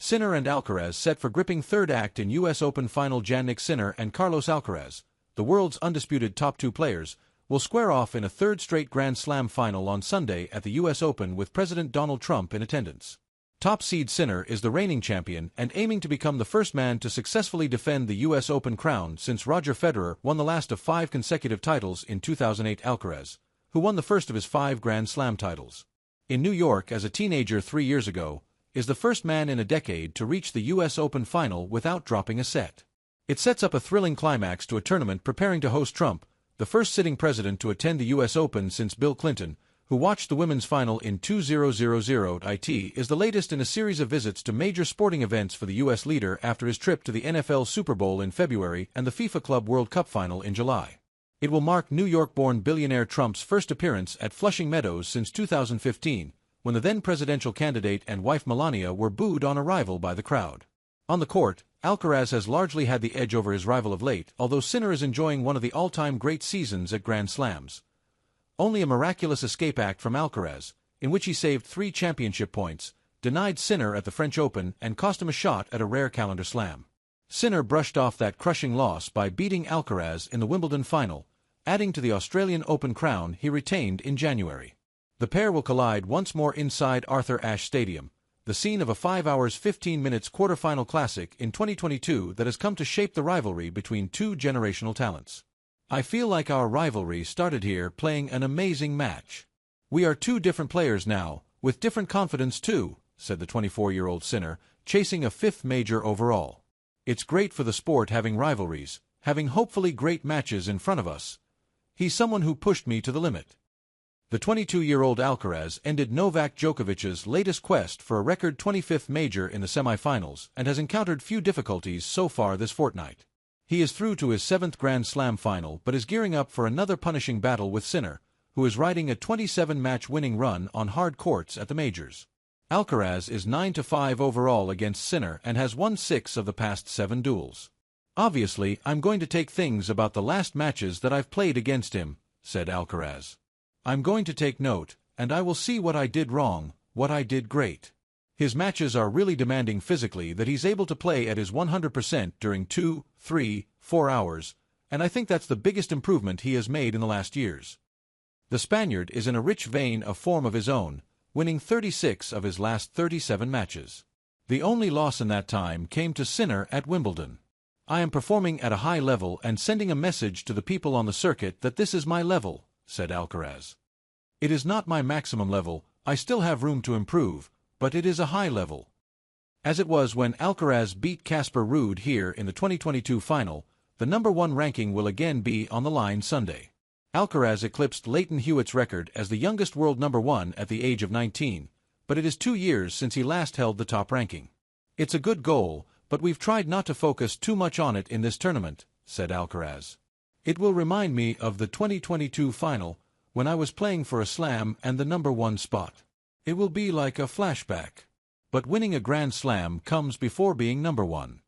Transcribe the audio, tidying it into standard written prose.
Sinner and Alcaraz set for gripping third act in U.S. Open final. Jannik Sinner and Carlos Alcaraz, the world's undisputed top two players, will square off in a third straight Grand Slam final on Sunday at the U.S. Open with President Donald Trump in attendance. Top seed Sinner is the reigning champion and aiming to become the first man to successfully defend the U.S. Open crown since Roger Federer won the last of 5 consecutive titles in 2008. Alcaraz, who won the first of his 5 Grand Slam titles in New York as a teenager 3 years ago, is the first man in a decade to reach the U.S. Open final without dropping a set. It sets up a thrilling climax to a tournament preparing to host Trump, the first sitting president to attend the U.S. Open since Bill Clinton, who watched the women's final in 2000. It is the latest in a series of visits to major sporting events for the U.S. leader after his trip to the NFL Super Bowl in February and the FIFA Club World Cup final in July. It will mark New York-born billionaire Trump's first appearance at Flushing Meadows since 2015, when the then-presidential candidate and wife Melania were booed on arrival by the crowd. On the court, Alcaraz has largely had the edge over his rival of late, although Sinner is enjoying one of the all-time great seasons at Grand Slams. Only a miraculous escape act from Alcaraz, in which he saved 3 championship points, denied Sinner at the French Open and cost him a shot at a rare calendar slam. Sinner brushed off that crushing loss by beating Alcaraz in the Wimbledon final, adding to the Australian Open crown he retained in January. The pair will collide once more inside Arthur Ashe Stadium, the scene of a 5 hours 15 minutes quarterfinal classic in 2022 that has come to shape the rivalry between two generational talents. I feel like our rivalry started here playing an amazing match. We are two different players now, with different confidence too, said the 24-year-old Sinner, chasing a 5th major overall. It's great for the sport having rivalries, having hopefully great matches in front of us. He's someone who pushed me to the limit. The 22-year-old Alcaraz ended Novak Djokovic's latest quest for a record 25th major in the semifinals and has encountered few difficulties so far this fortnight. He is through to his 7th Grand Slam final but is gearing up for another punishing battle with Sinner, who is riding a 27-match winning run on hard courts at the majors. Alcaraz is 9-5 overall against Sinner and has won 6 of the past 7 duels. Obviously, I'm going to take things about the last matches that I've played against him, said Alcaraz. I'm going to take note, and I will see what I did wrong, what I did great. His matches are really demanding physically that he's able to play at his 100% during 2, 3, 4 hours, and I think that's the biggest improvement he has made in the last years. The Spaniard is in a rich vein of form of his own, winning 36 of his last 37 matches. The only loss in that time came to Sinner at Wimbledon. I am performing at a high level and sending a message to the people on the circuit that this is my level, said Alcaraz. It is not my maximum level, I still have room to improve, but it is a high level. As it was when Alcaraz beat Casper Ruud here in the 2022 final, the #1 ranking will again be on the line Sunday. Alcaraz eclipsed Leighton Hewitt's record as the youngest world #1 at the age of 19, but it is 2 years since he last held the top ranking. It's a good goal, but we've tried not to focus too much on it in this tournament, said Alcaraz. It will remind me of the 2022 final, when I was playing for a slam and the #1 spot. It will be like a flashback. But winning a Grand Slam comes before being #1.